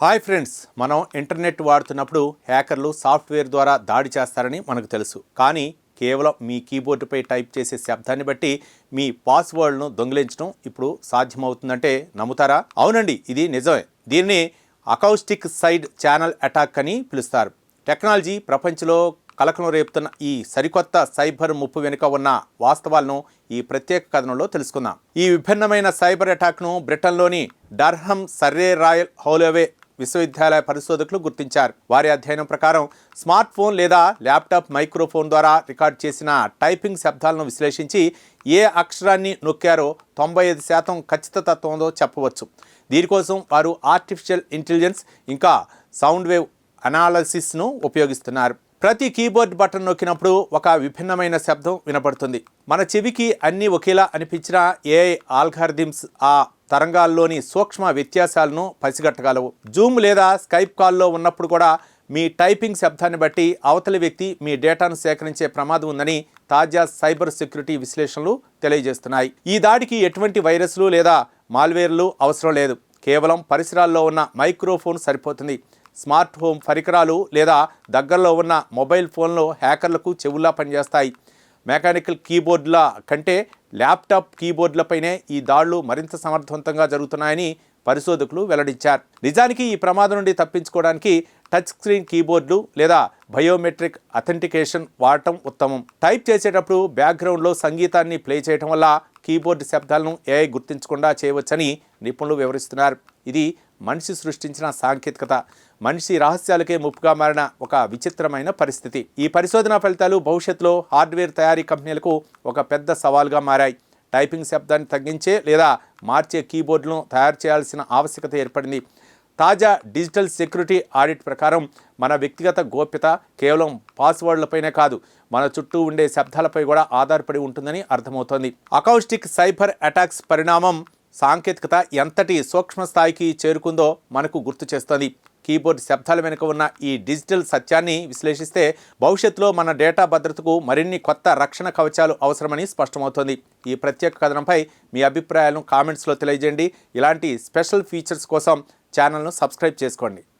Hi friends, మనం internet వాడుతున్నప్పుడు హ్యాకర్లు software ద్వారా దాడి చేస్తారని మనకు తెలుసు. కానీ కేవలం మీ కీబోర్డుపై టైప్ చేసే శబ్దాన్ని బట్టి మీ పాస్వర్డ్ను దొంగిలించడం ఇప్పుడు సాధ్యమవుతుందంటే నమ్ముతారా? అవునండి, ఇది నిజమే. దీన్ని అకౌస్టిక్ సైడ్ ఛానల్ అటాక్ అని పిలుస్తారు. టెక్నాలజీ ప్రపంచంలో కలకలం రేపుతున్న ఈ సరికొత్త సైబర్ ముప్పు వెనుక ఉన్న వాస్తవాలను ఈ ప్రత్యేక కథనంలో తెలుసుకుందాం. ఈ విభిన్నమైన సైబర్ అటాక్ను బ్రిటన్లోని డర్హమ్ సర్రే రాయల్ హోలోవే విశ్వవిద్యాలయ పరిశోధకులు గుర్తించారు. వారి అధ్యయనం ప్రకారం స్మార్ట్ ఫోన్ లేదా ల్యాప్టాప్ మైక్రోఫోన్ ద్వారా రికార్డ్ చేసిన టైపింగ్ శబ్దాలను విశ్లేషించి ఏ అక్షరాన్ని నొక్కారో 95% ఖచ్చితత్వంతో చెప్పవచ్చు. దీనికోసం వారు ఆర్టిఫిషియల్ ఇంటెలిజెన్స్ ఇంకా సౌండ్ వేవ్ అనాలసిస్ను ఉపయోగిస్తున్నారు. ప్రతి కీబోర్డ్ బటన్ నొక్కినప్పుడు ఒక విభిన్నమైన శబ్దం వినపడుతుంది. మన చెవికి అన్నీ ఒకేలా అనిపించిన ఏఐ ఆల్గారిథమ్స్ ఆ తరంగాల్లోని సూక్ష్మ వ్యత్యాసాలను పసిగట్టగలవు. జూమ్ లేదా స్కైప్ కాల్లో ఉన్నప్పుడు కూడా మీ టైపింగ్ శబ్దాన్ని బట్టి అవతలి వ్యక్తి మీ డేటాను సేకరించే ప్రమాదం ఉందని తాజా సైబర్ సెక్యూరిటీ విశ్లేషణలు తెలియజేస్తున్నాయి. ఈ దాడికి ఎటువంటి వైరస్లు లేదా మాల్వేర్లు అవసరం లేదు. కేవలం పరిసరాల్లో ఉన్న మైక్రోఫోన్ సరిపోతుంది. స్మార్ట్ హోమ్ పరికరాలు లేదా దగ్గరలో ఉన్న మొబైల్ ఫోన్లు హ్యాకర్లకు చెవుల్లా పనిచేస్తాయి. మెకానికల్ కీబోర్డుల కంటే ల్యాప్టాప్ కీబోర్డులపైనే ఈ దాడులు మరింత సమర్థవంతంగా జరుగుతున్నాయని పరిశోధకులు వెల్లడించారు. నిజానికి ఈ ప్రమాదం నుండి తప్పించుకోవడానికి టచ్ స్క్రీన్ కీబోర్డులు లేదా బయోమెట్రిక్ అథెంటికేషన్ వాడటం ఉత్తమం. టైప్ చేసేటప్పుడు బ్యాక్గ్రౌండ్లో సంగీతాన్ని ప్లే చేయడం వల్ల కీబోర్డు శబ్దాలను ఏఐ గుర్తించకుండా చేయవచ్చని నిపుణులు వివరిస్తున్నారు. ఇది మనిషి సృష్టించిన సాంకేతికత, మనిషి రహస్యాలకే ముప్పుగా మారిన ఒక విచిత్రమైన పరిస్థితి. ఈ పరిశోధన ఫలితాలు భవిష్యత్తులో హార్డ్వేర్ తయారీ కంపెనీలకు ఒక పెద్ద సవాల్గా మారాయి. టైపింగ్ శబ్దాన్ని తగ్గించే లేదా మార్చే కీబోర్డులను తయారు చేయాల్సిన ఆవశ్యకత ఏర్పడింది. తాజా డిజిటల్ సెక్యూరిటీ ఆడిట్ ప్రకారం మన వ్యక్తిగత గోప్యత కేవలం పాస్వర్డ్లపైనే కాదు, మన చుట్టూ ఉండే శబ్దాలపై కూడా ఆధారపడి ఉంటుందని అర్థమవుతోంది. అకౌస్టిక్ సైబర్ అటాక్స్ పరిణామం సాంకేతికత ఎంతటి సూక్ష్మ స్థాయికి చేరుకుందో మనకు గుర్తు చేస్తోంది. కీబోర్డ్ శబ్దాల వెనుక ఉన్న ఈ డిజిటల్ సత్యాన్ని విశ్లేషిస్తే భవిష్యత్తులో మన డేటా భద్రతకు మరిన్ని కొత్త రక్షణ కవచాలు అవసరమని స్పష్టమవుతోంది. ఈ ప్రత్యేక కథనంపై మీ అభిప్రాయాలను కామెంట్స్లో తెలియజేయండి. ఇలాంటి స్పెషల్ ఫీచర్స్ కోసం ఛానల్ను సబ్స్క్రైబ్ చేసుకోండి.